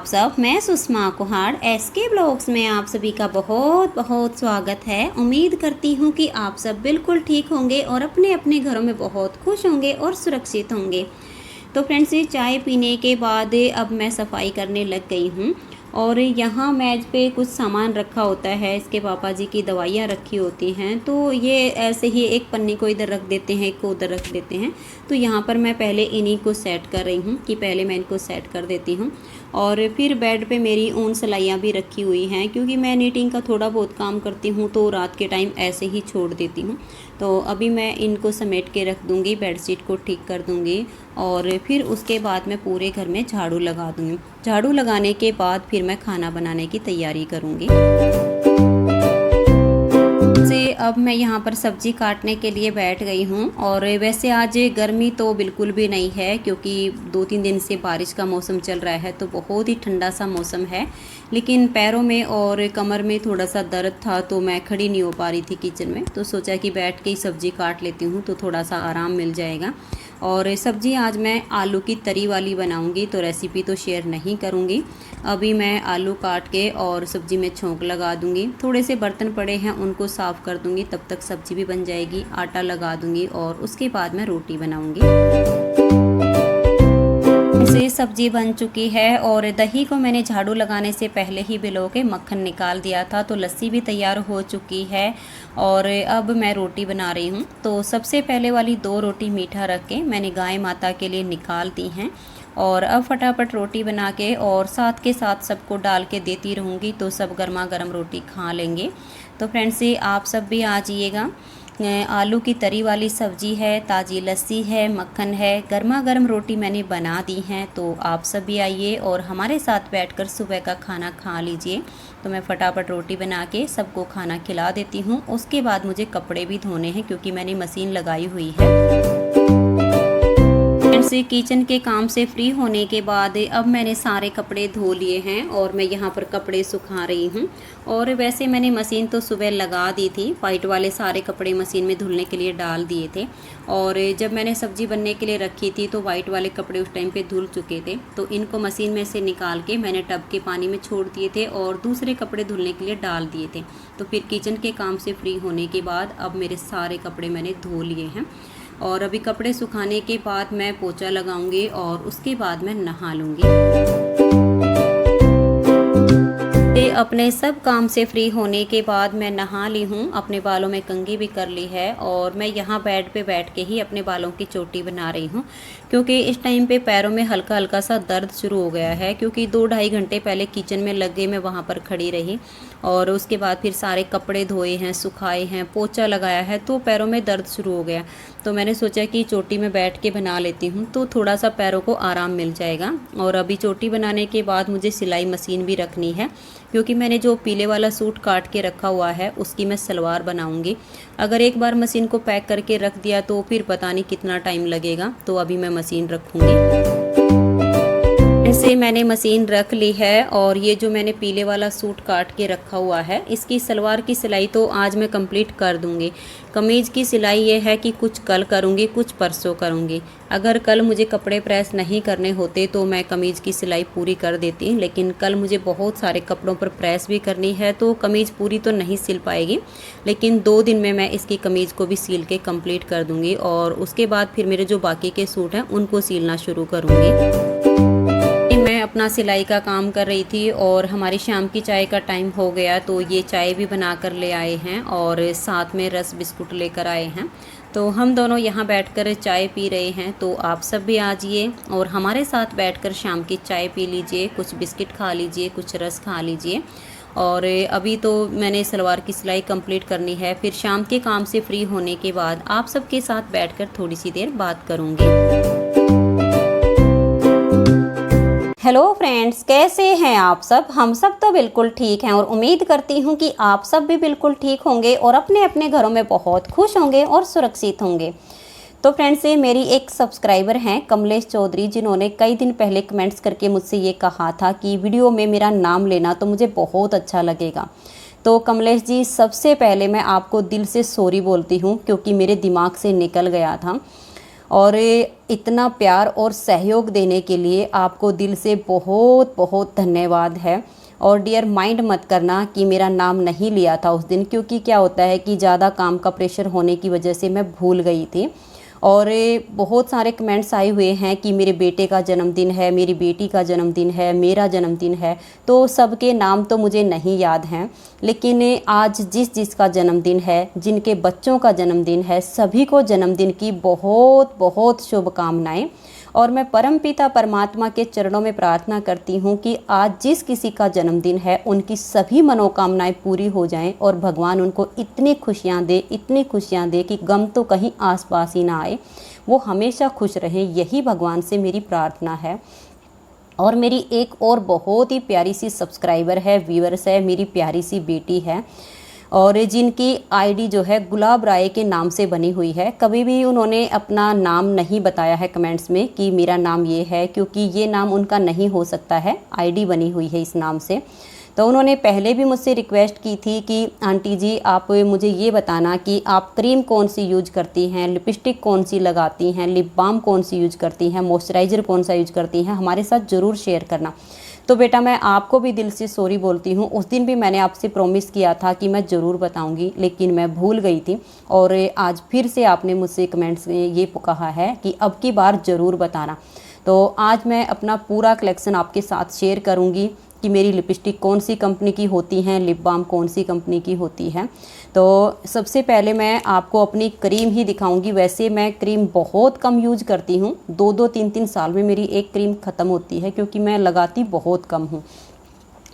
सब। मैं Sushma Kuhad SK blogs में आप सभी का बहुत बहुत स्वागत है। उम्मीद करती हूँ कि आप सब बिल्कुल ठीक होंगे और अपने अपने घरों में बहुत खुश होंगे और सुरक्षित होंगे। तो फ्रेंड्स, ये चाय पीने के बाद अब मैं सफाई करने लग गई हूँ और यहाँ मेज पे कुछ सामान रखा होता है। इसके पापा जी की दवाइयाँ रखी होती हैं, तो ये ऐसे ही एक पन्नी को इधर रख देते हैं, एक को उधर रख देते हैं। तो यहाँ पर मैं पहले इन्हीं को सेट कर रही हूँ कि पहले मैं इनको सेट कर देती हूँ। और फिर बेड पे मेरी ऊन सिलाइयाँ भी रखी हुई हैं, क्योंकि मैं नीटिंग का थोड़ा बहुत काम करती हूँ तो रात के टाइम ऐसे ही छोड़ देती हूँ। तो अभी मैं इनको समेट के रख दूँगी, बेडशीट को ठीक कर दूँगी और फिर उसके बाद मैं पूरे घर में झाड़ू लगा दूँगी। झाड़ू लगाने के बाद फिर मैं खाना बनाने की तैयारी करूँगी। से अब मैं यहाँ पर सब्ज़ी काटने के लिए बैठ गई हूँ। और वैसे आज गर्मी तो बिल्कुल भी नहीं है, क्योंकि 2-3 दिन से बारिश का मौसम चल रहा है, तो बहुत ही ठंडा सा मौसम है। लेकिन पैरों में और कमर में थोड़ा सा दर्द था, तो मैं खड़ी नहीं हो पा रही थी किचन में। तो सोचा कि बैठ के ही सब्ज़ी काट लेती हूँ तो थोड़ा सा आराम मिल जाएगा। और सब्ज़ी आज मैं आलू की तरी वाली बनाऊंगी, तो रेसिपी तो शेयर नहीं करूंगी। अभी मैं आलू काट के और सब्ज़ी में छोंक लगा दूंगी। थोड़े से बर्तन पड़े हैं, उनको साफ़ कर दूंगी, तब तक सब्ज़ी भी बन जाएगी। आटा लगा दूंगी और उसके बाद मैं रोटी बनाऊंगी। से सब्जी बन चुकी है और दही को मैंने झाड़ू लगाने से पहले ही भिगो के मक्खन निकाल दिया था, तो लस्सी भी तैयार हो चुकी है। और अब मैं रोटी बना रही हूँ। तो सबसे पहले वाली 2 रोटी मीठा रख के मैंने गाय माता के लिए निकाल दी हैं। और अब फटाफट रोटी बना के और साथ के साथ सबको डाल के देती रहूँगी, तो सब गर्मा गर्म रोटी खा लेंगे। तो फ्रेंड्स, आप सब भी आ जाइएगा। आलू की तरी वाली सब्जी है, ताज़ी लस्सी है, मक्खन है, गर्मा गर्म रोटी मैंने बना दी हैं। तो आप सब भी आइए और हमारे साथ बैठकर सुबह का खाना खा लीजिए। तो मैं फटाफट रोटी बना के सबको खाना खिला देती हूँ। उसके बाद मुझे कपड़े भी धोने हैं, क्योंकि मैंने मशीन लगाई हुई है। से किचन के काम से फ्री होने के बाद अब मैंने सारे कपड़े धो लिए हैं और मैं यहाँ पर कपड़े सुखा रही हूँ। और वैसे मैंने मशीन तो सुबह लगा दी थी, वाइट वाले सारे कपड़े मशीन में धुलने के लिए डाल दिए थे। और जब मैंने सब्जी बनने के लिए रखी थी तो वाइट वाले कपड़े उस टाइम पे धुल चुके थे, तो इनको मशीन में से निकाल के मैंने टब के पानी में छोड़ दिए थे और दूसरे कपड़े धुलने के लिए डाल दिए थे। तो फिर किचन के काम से फ्री होने के बाद अब मेरे सारे कपड़े मैंने धो लिए हैं। और अभी कपड़े सुखाने के बाद मैं पोछा लगाऊंगी और उसके बाद मैं नहा लूँगी। अपने सब काम से फ्री होने के बाद मैं नहा ली हूँ, अपने बालों में कंघी भी कर ली है और मैं यहाँ बेड पे बैठ के ही अपने बालों की चोटी बना रही हूँ, क्योंकि इस टाइम पे पैरों में हल्का हल्का सा दर्द शुरू हो गया है। क्योंकि 2-2.5 घंटे पहले किचन में लग गई, मैं वहाँ पर खड़ी रही और उसके बाद फिर सारे कपड़े धोए हैं, सुखाए हैं, पोछा लगाया है, तो पैरों में दर्द शुरू हो गया। तो मैंने सोचा कि चोटी में बैठ के बना लेती हूँ, तो थोड़ा सा पैरों को आराम मिल जाएगा। और अभी चोटी बनाने के बाद मुझे सिलाई मशीन भी रखनी है, क्योंकि मैंने जो पीले वाला सूट काट के रखा हुआ है उसकी मैं सलवार बनाऊंगी। अगर एक बार मशीन को पैक करके रख दिया तो फिर पता नहीं कितना टाइम लगेगा, तो अभी मैं मशीन रखूँगी। ऐसे मैंने मशीन रख ली है और ये जो मैंने पीले वाला सूट काट के रखा हुआ है, इसकी सलवार की सिलाई तो आज मैं कंप्लीट कर दूंगी। कमीज़ की सिलाई ये है कि कुछ कल करूंगी, कुछ परसों करूंगी। अगर कल मुझे कपड़े प्रेस नहीं करने होते तो मैं कमीज़ की सिलाई पूरी कर देती, लेकिन कल मुझे बहुत सारे कपड़ों पर प्रेस भी करनी है, तो कमीज़ पूरी तो नहीं सिल पाएगी। लेकिन 2 दिन में मैं इसकी कमीज़ को भी सिल के कंप्लीट कर दूँगी और उसके बाद फिर मेरे जो बाकी के सूट हैं उनको सिलना शुरू करूँगी। मैं अपना सिलाई का काम कर रही थी और हमारी शाम की चाय का टाइम हो गया, तो ये चाय भी बना कर ले आए हैं और साथ में रस बिस्कुट लेकर आए हैं। तो हम दोनों यहाँ बैठकर चाय पी रहे हैं। तो आप सब भी आ जाइए और हमारे साथ बैठकर शाम की चाय पी लीजिए, कुछ बिस्किट खा लीजिए, कुछ रस खा लीजिए। और अभी तो मैंने सलवार की सिलाई कंप्लीट करनी है, फिर शाम के काम से फ्री होने के बाद आप सबके साथ बैठकर थोड़ी सी देर बात करूँगी। हेलो फ्रेंड्स, कैसे हैं आप सब? हम सब तो बिल्कुल ठीक हैं और उम्मीद करती हूँ कि आप सब भी बिल्कुल ठीक होंगे और अपने अपने घरों में बहुत खुश होंगे और सुरक्षित होंगे। तो फ्रेंड्स, ये मेरी एक सब्सक्राइबर हैं कमलेश चौधरी, जिन्होंने कई दिन पहले कमेंट्स करके मुझसे ये कहा था कि वीडियो में मेरा नाम लेना तो मुझे बहुत अच्छा लगेगा। तो कमलेश जी, सबसे पहले मैं आपको दिल से सॉरी बोलती हूँ, क्योंकि मेरे दिमाग से निकल गया था। और इतना प्यार और सहयोग देने के लिए आपको दिल से बहुत बहुत धन्यवाद है। और डियर माइंड मत करना कि मेरा नाम नहीं लिया था उस दिन, क्योंकि क्या होता है कि ज़्यादा काम का प्रेशर होने की वजह से मैं भूल गई थी। और बहुत सारे कमेंट्स आए हुए हैं कि मेरे बेटे का जन्मदिन है, मेरी बेटी का जन्मदिन है, मेरा जन्मदिन है, तो सबके नाम तो मुझे नहीं याद हैं। लेकिन आज जिस जिसका जन्मदिन है, जिनके बच्चों का जन्मदिन है, सभी को जन्मदिन की बहुत बहुत शुभकामनाएं। और मैं परमपिता परमात्मा के चरणों में प्रार्थना करती हूँ कि आज जिस किसी का जन्मदिन है उनकी सभी मनोकामनाएं पूरी हो जाएं और भगवान उनको इतनी खुशियाँ दे, इतनी खुशियाँ दे कि गम तो कहीं आसपास ही ना आए, वो हमेशा खुश रहें। यही भगवान से मेरी प्रार्थना है। और मेरी एक और बहुत ही प्यारी सी सब्सक्राइबर है, व्यूअर्स है, मेरी प्यारी सी बेटी है, और जिनकी आईडी जो है गुलाब राय के नाम से बनी हुई है। कभी भी उन्होंने अपना नाम नहीं बताया है कमेंट्स में कि मेरा नाम ये है, क्योंकि ये नाम उनका नहीं हो सकता है, आईडी बनी हुई है इस नाम से। तो उन्होंने पहले भी मुझसे रिक्वेस्ट की थी कि आंटी जी आप मुझे ये बताना कि आप क्रीम कौन सी यूज करती हैं, लिपस्टिक कौन सी लगाती हैं, लिप बाम कौन सी यूज करती हैं, मॉइस्चराइज़र कौन सा यूज करती हैं, हमारे साथ ज़रूर शेयर करना। तो बेटा मैं आपको भी दिल से सॉरी बोलती हूँ। उस दिन भी मैंने आपसे प्रॉमिस किया था कि मैं ज़रूर बताऊँगी, लेकिन मैं भूल गई थी। और आज फिर से आपने मुझसे कमेंट्स में ये कहा है कि अब की बार ज़रूर बताना। तो आज मैं अपना पूरा कलेक्शन आपके साथ शेयर करूँगी कि मेरी लिपस्टिक कौन सी कंपनी की होती हैं, लिप बाम कौन सी कंपनी की होती है। तो सबसे पहले मैं आपको अपनी क्रीम ही दिखाऊंगी। वैसे मैं क्रीम बहुत कम यूज करती हूँ, 2-2, 3-3 साल में मेरी एक क्रीम ख़त्म होती है, क्योंकि मैं लगाती बहुत कम हूँ।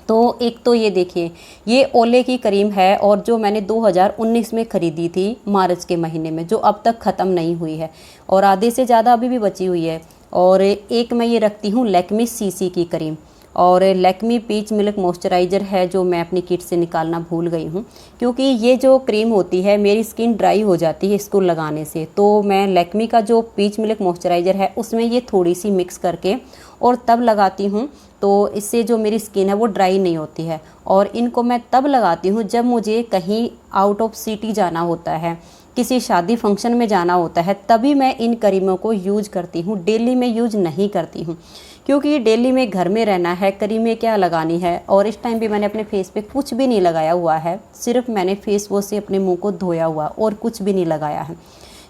तो एक तो ये देखिए, ये ओले की क्रीम है और जो मैंने 2019 में ख़रीदी थी मार्च के महीने में, जो अब तक ख़त्म नहीं हुई है और आधे से ज़्यादा अभी भी बची हुई है। और एक मैं ये रखती हूँ लैक्मे सीसी की क्रीम, और लैक्मी पीच मिल्क मॉइस्चराइज़र है जो मैं अपनी किट से निकालना भूल गई हूँ, क्योंकि ये जो क्रीम होती है मेरी स्किन ड्राई हो जाती है इसको लगाने से। तो मैं लैक्मी का जो पीच मिल्क मॉइस्चराइज़र है उसमें ये थोड़ी सी मिक्स करके और तब लगाती हूँ, तो इससे जो मेरी स्किन है वो ड्राई नहीं होती है। और इनको मैं तब लगाती हूँ जब मुझे कहीं आउट ऑफ सिटी जाना होता है, किसी शादी फंक्शन में जाना होता है, तभी मैं इन क्रीमों को यूज करती हूँ। डेली में यूज नहीं करती हूँ, क्योंकि डेली में घर में रहना है, क्रीमें क्या लगानी है। और इस टाइम भी मैंने अपने फेस पे कुछ भी नहीं लगाया हुआ है, सिर्फ मैंने फेस वॉश से अपने मुंह को धोया हुआ और कुछ भी नहीं लगाया है।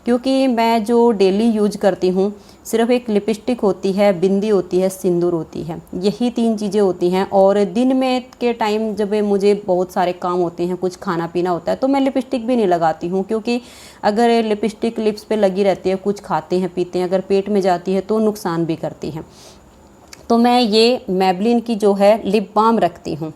क्योंकि मैं जो डेली यूज करती हूँ सिर्फ एक लिपस्टिक होती है, बिंदी होती है, सिंदूर होती है, यही 3 चीज़ें होती हैं। और दिन में के टाइम जब मुझे बहुत सारे काम होते हैं, कुछ खाना पीना होता है, तो मैं लिपस्टिक भी नहीं लगाती हूँ, क्योंकि अगर लिपस्टिक लिप्स पे लगी रहती है, कुछ खाते हैं पीते हैं, अगर पेट में जाती है तो नुकसान भी करती है। तो मैं ये मैबलिन की जो है लिप बाम रखती हूँ,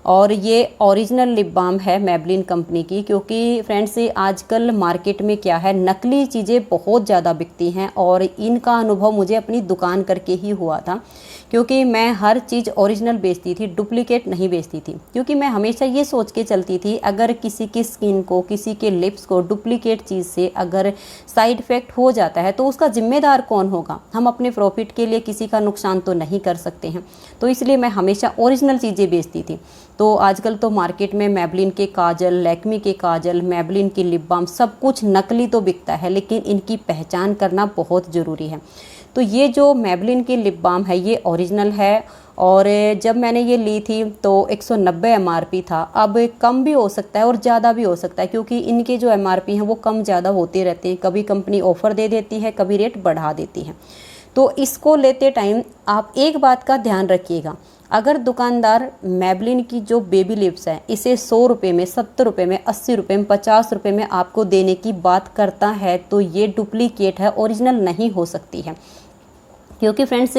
और ये ओरिजिनल लिप बाम है मैबलिन कंपनी की। क्योंकि फ्रेंड्स आजकल मार्केट में क्या है, नकली चीज़ें बहुत ज़्यादा बिकती हैं, और इनका अनुभव मुझे अपनी दुकान करके ही हुआ था, क्योंकि मैं हर चीज़ ओरिजिनल बेचती थी, डुप्लीकेट नहीं बेचती थी। क्योंकि मैं हमेशा ये सोच के चलती थी, अगर किसी की स्किन को, किसी के लिप्स को डुप्लीकेट चीज़ से अगर साइड इफ़ेक्ट हो जाता है तो उसका जिम्मेदार कौन होगा। हम अपने प्रॉफिट के लिए किसी का नुकसान तो नहीं कर सकते हैं, तो इसलिए मैं हमेशा ओरिजिनल चीज़ें बेचती थी। तो आजकल तो मार्केट में मैबलिन के काजल, लैक्मी के काजल, मैबलिन की लिप बाम, सब कुछ नकली तो बिकता है, लेकिन इनकी पहचान करना बहुत ज़रूरी है। तो ये जो मैबलिन की लिप बाम है ये ओरिजिनल है, और जब मैंने ये ली थी तो 190 MRP था। अब कम भी हो सकता है और ज़्यादा भी हो सकता है, क्योंकि इनके जो MRP हैं वो कम ज़्यादा होते रहते हैं। कभी कंपनी ऑफ़र दे देती है, कभी रेट बढ़ा देती है। तो इसको लेते टाइम आप एक बात का ध्यान रखिएगा, अगर दुकानदार मैबलिन की जो बेबी लिप्स है इसे 100 रुपये में, 70 रुपये में, 80 रुपये में, 50 रुपये में आपको देने की बात करता है, तो ये डुप्लीकेट है, ओरिजिनल नहीं हो सकती है। क्योंकि फ्रेंड्स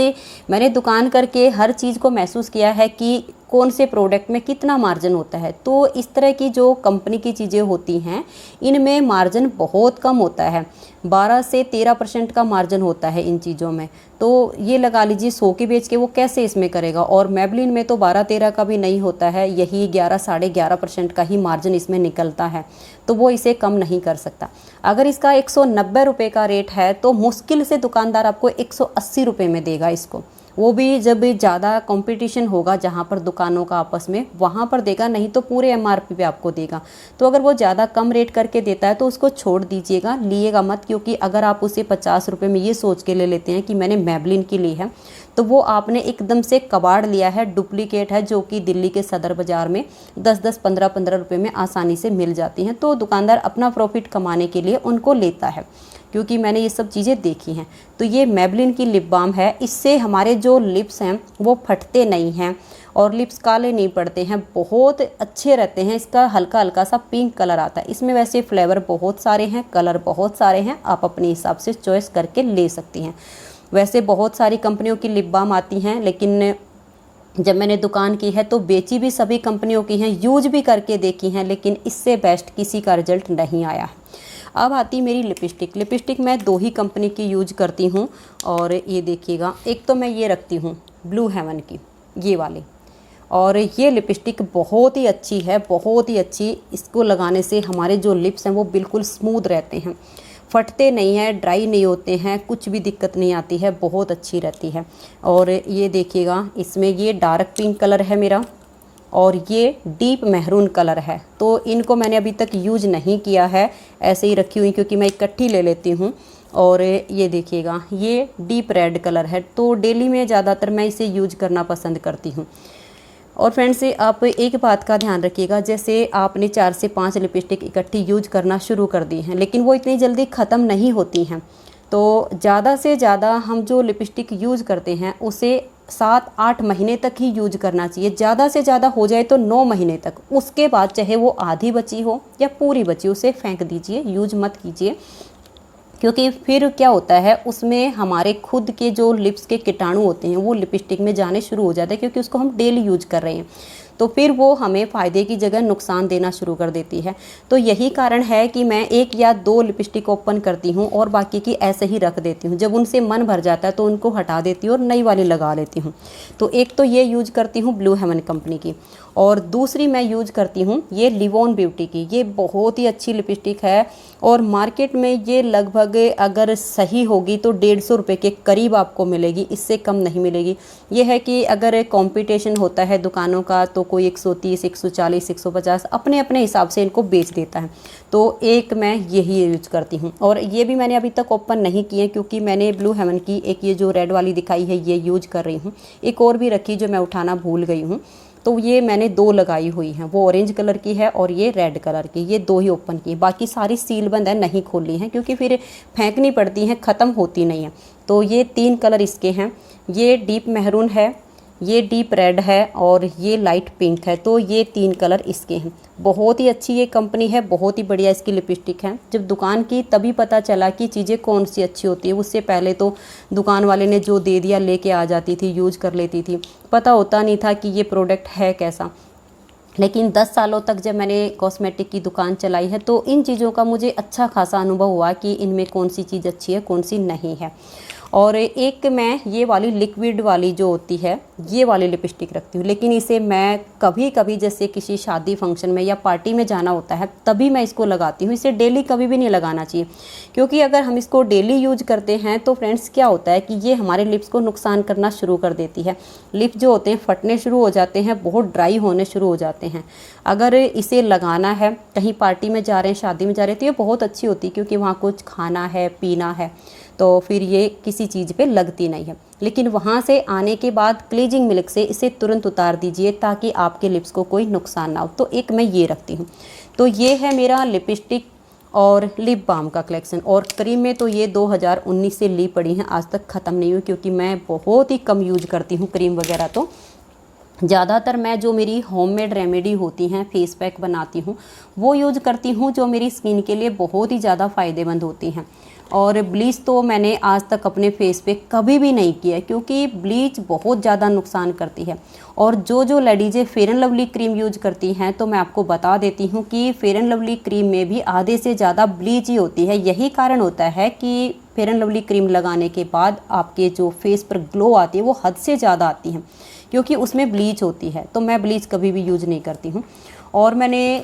मैंने दुकान करके हर चीज़ को महसूस किया है कि कौन से प्रोडक्ट में कितना मार्जिन होता है। तो इस तरह की जो कंपनी की चीज़ें होती हैं इनमें मार्जिन बहुत कम होता है, 12 से 13% का मार्जिन होता है इन चीज़ों में। तो ये लगा लीजिए 100 के बेच के वो कैसे इसमें करेगा। और मैबलिन में तो 12-13 का भी नहीं होता है, यही 11, 11.5% का ही मार्जिन इसमें निकलता है, तो वो इसे कम नहीं कर सकता। अगर इसका 190 रुपये का रेट है तो मुश्किल से दुकानदार आपको 180 रुपये में देगा इसको, वो भी जब ज़्यादा कंपटीशन होगा जहाँ पर दुकानों का आपस में, वहाँ पर देगा, नहीं तो पूरे एमआरपी पे आपको देगा। तो अगर वो ज़्यादा कम रेट करके देता है तो उसको छोड़ दीजिएगा, लिएगा मत। क्योंकि अगर आप उसे 50 रुपये में ये सोच के ले लेते हैं कि मैंने मैबलिन की ली है, तो वो आपने एकदम से कबाड़ लिया है, डुप्लीकेट है, जो कि दिल्ली के सदर बाज़ार में 10-10, 15-15 रुपये में आसानी से मिल जाती हैं। तो दुकानदार अपना प्रॉफिट कमाने के लिए उनको लेता है, क्योंकि मैंने ये सब चीज़ें देखी हैं। तो ये मैबलिन की लिप बाम है, इससे हमारे जो लिप्स हैं वो फटते नहीं हैं और लिप्स काले नहीं पड़ते हैं, बहुत अच्छे रहते हैं। इसका हल्का हल्का सा पिंक कलर आता है। इसमें वैसे फ्लेवर बहुत सारे हैं, कलर बहुत सारे हैं, आप अपने हिसाब से चॉइस करके ले सकती हैं। वैसे बहुत सारी कंपनियों की लिप बाम आती हैं, लेकिन जब मैंने दुकान की है तो बेची भी सभी कंपनियों की हैं, यूज भी करके देखी हैं, लेकिन इससे बेस्ट किसी का रिजल्ट नहीं आया है। अब आती मेरी लिपस्टिक। लिपस्टिक मैं 2 ही कंपनी की यूज करती हूँ, और ये देखिएगा, एक तो मैं ये रखती हूँ ब्लू हेवन की, ये वाली, और ये लिपस्टिक बहुत ही अच्छी है, बहुत ही अच्छी। इसको लगाने से हमारे जो लिप्स हैं वो बिल्कुल स्मूथ रहते हैं, फटते नहीं हैं, ड्राई नहीं होते हैं, कुछ भी दिक्कत नहीं आती है, बहुत अच्छी रहती है। और ये देखिएगा, इसमें ये डार्क पिंक कलर है मेरा, और ये डीप मैरून कलर है। तो इनको मैंने अभी तक यूज नहीं किया है, ऐसे ही रखी हुई, क्योंकि मैं इकट्ठी ले लेती हूँ। और ये देखिएगा, ये डीप रेड कलर है, तो डेली में ज़्यादातर मैं इसे यूज करना पसंद करती हूँ। और फ्रेंड्स, आप एक बात का ध्यान रखिएगा, जैसे आपने 4 से 5 लिपस्टिक इकट्ठी यूज करना शुरू कर दी हैं, लेकिन वो इतनी जल्दी ख़त्म नहीं होती हैं। तो ज़्यादा से ज़्यादा हम जो लिपस्टिक यूज करते हैं उसे 7-8 महीने तक ही यूज करना चाहिए। ज़्यादा से ज़्यादा हो जाए तो 9 महीने तक, उसके बाद चाहे वो आधी बची हो या पूरी बची, उसे फेंक दीजिए, यूज मत कीजिए। क्योंकि फिर क्या होता है, उसमें हमारे खुद के जो लिप्स के कीटाणु होते हैं वो लिपस्टिक में जाने शुरू हो जाते हैं, क्योंकि उसको हम डेली यूज कर रहे हैं। तो फिर वो हमें फ़ायदे की जगह नुकसान देना शुरू कर देती है। तो यही कारण है कि मैं 1 या 2 लिपस्टिक ओपन करती हूँ और बाकी की ऐसे ही रख देती हूँ। जब उनसे मन भर जाता है तो उनको हटा देती हूँ और नई वाली लगा लेती हूँ। तो एक तो ये यूज करती हूँ ब्लू हेवन कंपनी की, और दूसरी मैं यूज करती हूँ ये लिवोन ब्यूटी की। ये बहुत ही अच्छी लिपस्टिक है, और मार्केट में ये लगभग अगर सही होगी तो 150 रुपये के करीब आपको मिलेगी, इससे कम नहीं मिलेगी। ये है कि अगर कंपटीशन होता है दुकानों का तो कोई 130, 140, 150 अपने अपने हिसाब से इनको बेच देता है। तो एक मैं यही यूज करती हूँ, और ये भी मैंने अभी तक ओपन नहीं किए, क्योंकि मैंने ब्लू हेवन की एक ये जो रेड वाली दिखाई है ये यूज कर रही हूँ। एक और भी रखी जो मैं उठाना भूल गई हूँ, तो ये मैंने 2 लगाई हुई हैं, वो ऑरेंज कलर की है और ये रेड कलर की, ये 2 ही ओपन की। बाकी सारी सील बंद है, नहीं खोली हैं, क्योंकि फिर फेंकनी पड़ती हैं, ख़त्म होती नहीं है। तो ये 3 कलर इसके हैं, ये डीप मैरून है, ये डीप रेड है, और ये लाइट पिंक है। तो ये 3 कलर इसके हैं। बहुत ही अच्छी ये कंपनी है, बहुत ही बढ़िया इसकी लिपस्टिक है। जब दुकान की तभी पता चला कि चीज़ें कौन सी अच्छी होती है। उससे पहले तो दुकान वाले ने जो दे दिया लेके आ जाती थी, यूज कर लेती थी, पता होता नहीं था कि ये प्रोडक्ट है कैसा। लेकिन 10 सालों तक जब मैंने कॉस्मेटिक की दुकान चलाई है तो इन चीज़ों का मुझे अच्छा खासा अनुभव हुआ कि इनमें कौन सी चीज़ अच्छी है, कौन सी नहीं है। और एक मैं ये वाली लिक्विड वाली जो होती है ये वाली लिपस्टिक रखती हूँ, लेकिन इसे मैं कभी कभी जैसे किसी शादी फंक्शन में या पार्टी में जाना होता है तभी मैं इसको लगाती हूँ। इसे डेली कभी भी नहीं लगाना चाहिए, क्योंकि अगर हम इसको डेली यूज करते हैं तो फ्रेंड्स क्या होता है कि ये हमारे लिप्स को नुकसान करना शुरू कर देती है। लिप जो होते हैं फटने शुरू हो जाते हैं, बहुत ड्राई होने शुरू हो जाते हैं। अगर इसे लगाना है, कहीं पार्टी में जा रहे हैं, शादी में जा रहे हैं, तो ये बहुत अच्छी होती है, क्योंकि वहाँ कुछ खाना है, पीना है, तो फिर ये किसी चीज़ पे लगती नहीं है। लेकिन वहाँ से आने के बाद क्लीजिंग मिल्क से इसे तुरंत उतार दीजिए, ताकि आपके लिप्स को कोई नुकसान ना हो। तो एक मैं ये रखती हूँ। तो ये है मेरा लिपस्टिक और लिप बाम का कलेक्शन। और क्रीम में तो ये 2019 से ली पड़ी हैं, आज तक ख़त्म नहीं हुई, क्योंकि मैं बहुत ही कम यूज करती हूँ क्रीम वगैरह। तो ज़्यादातर मैं जो मेरी होममेड रेमेडी होती हैं, फेस पैक बनाती हूँ, वो यूज करती हूँ, जो मेरी स्किन के लिए बहुत ही ज़्यादा फ़ायदेमंद होती हैं। और ब्लीच तो मैंने आज तक अपने फेस पे कभी भी नहीं किया, क्योंकि ब्लीच बहुत ज़्यादा नुकसान करती है। और जो लेडीज़ें Fair and Lovely cream use करती हैं, तो मैं आपको बता देती हूँ कि फेयर एंड लवली क्रीम में भी आधे से ज़्यादा ब्लीच ही होती है। यही कारण होता है कि फेयर एंड लवली क्रीम लगाने के बाद आपके जो फेस पर ग्लो आती है वो हद से ज़्यादा आती है, क्योंकि उसमें ब्लीच होती है। तो मैं ब्लीच कभी भी यूज नहीं करती हूँ। और मैंने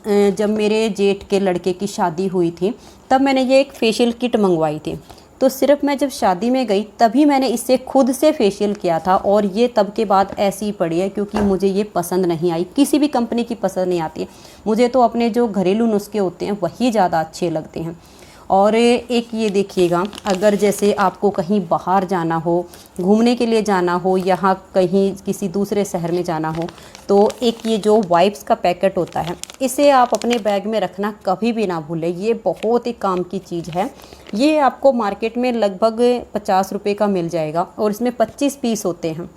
जब मेरे जेठ के लड़के की शादी हुई थी, तब मैंने ये एक फेशियल किट मंगवाई थी। तो सिर्फ मैं जब शादी में गई तभी मैंने इससे खुद से फेशियल किया था और ये तब के बाद ऐसी ही पड़ी है, क्योंकि मुझे ये पसंद नहीं आई। किसी भी कंपनी की पसंद नहीं आती है मुझे, तो अपने जो घरेलू नुस्खे होते हैं वही ज़्यादा अच्छे लगते हैं। और एक ये देखिएगा, अगर जैसे आपको कहीं बाहर जाना हो, घूमने के लिए जाना हो, यहाँ कहीं किसी दूसरे शहर में जाना हो, तो एक ये जो वाइप्स का पैकेट होता है इसे आप अपने बैग में रखना कभी भी ना भूलें। ये बहुत ही काम की चीज़ है। ये आपको मार्केट में लगभग 50 रुपये का मिल जाएगा और इसमें 25 पीस होते हैं।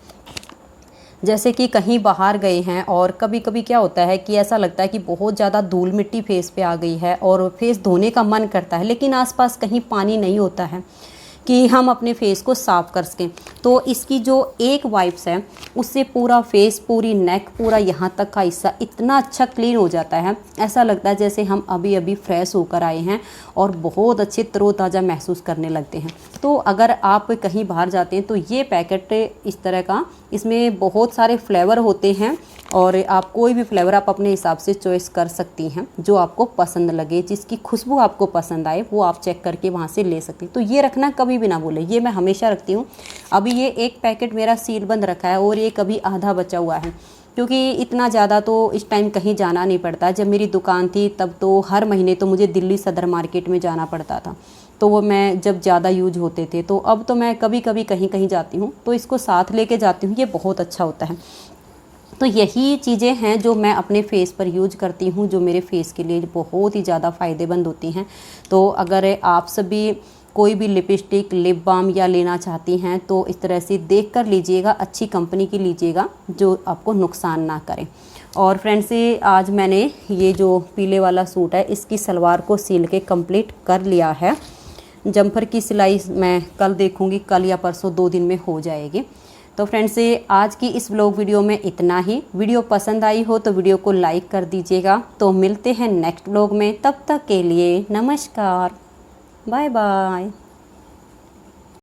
जैसे कि कहीं बाहर गए हैं और कभी कभी क्या होता है कि ऐसा लगता है कि बहुत ज़्यादा धूल मिट्टी फेस पे आ गई है और फेस धोने का मन करता है, लेकिन आसपास कहीं पानी नहीं होता है कि हम अपने फेस को साफ़ कर सकें। तो इसकी जो एक वाइप्स है उससे पूरा फेस, पूरी नेक, पूरा यहाँ तक का हिस्सा इतना अच्छा क्लीन हो जाता है, ऐसा लगता है जैसे हम अभी अभी फ्रेश होकर आए हैं और बहुत अच्छे तरोताज़ा महसूस करने लगते हैं। तो अगर आप कहीं बाहर जाते हैं तो ये पैकेट इस तरह का, इसमें बहुत सारे फ्लेवर होते हैं और आप कोई भी फ्लेवर आप अपने हिसाब से चॉइस कर सकती हैं, जो आपको पसंद लगे, जिसकी खुशबू आपको पसंद आए वो आप चेक करके वहाँ से ले सकती हैं। तो ये रखना कभी भी ना भूलें, ये मैं हमेशा रखती हूँ। अभी ये एक पैकेट मेरा सील बंद रखा है और ये कभी आधा बचा हुआ है, क्योंकि इतना ज़्यादा तो इस टाइम कहीं जाना नहीं पड़ता। जब मेरी दुकान थी तब तो हर महीने तो मुझे दिल्ली सदर मार्केट में जाना पड़ता था, तो वो मैं जब ज़्यादा यूज होते थे। तो अब तो मैं कभी कभी कहीं जाती हूँ तो इसको साथ लेके जाती हूँ, ये बहुत अच्छा होता है। तो यही चीज़ें हैं जो मैं अपने फेस पर यूज करती हूँ, जो मेरे फेस के लिए बहुत ही ज़्यादा फ़ायदेमंद होती हैं। तो अगर आप सभी कोई भी लिपस्टिक, लिप बाम या लेना चाहती हैं तो इस तरह से देख कर लीजिएगा, अच्छी कंपनी की लीजिएगा जो आपको नुकसान ना करें। और फ्रेंड्स, आज मैंने ये जो पीले वाला सूट है इसकी सलवार को सिल के कंप्लीट कर लिया है। जम्पर की सिलाई मैं कल देखूँगी, कल या परसों 2 दिन में हो जाएगी। तो फ्रेंड्स, आज की इस व्लॉग वीडियो में इतना ही। वीडियो पसंद आई हो तो वीडियो को लाइक कर दीजिएगा। तो मिलते हैं नेक्स्ट व्लॉग में, तब तक के लिए नमस्कार, बाय बाय।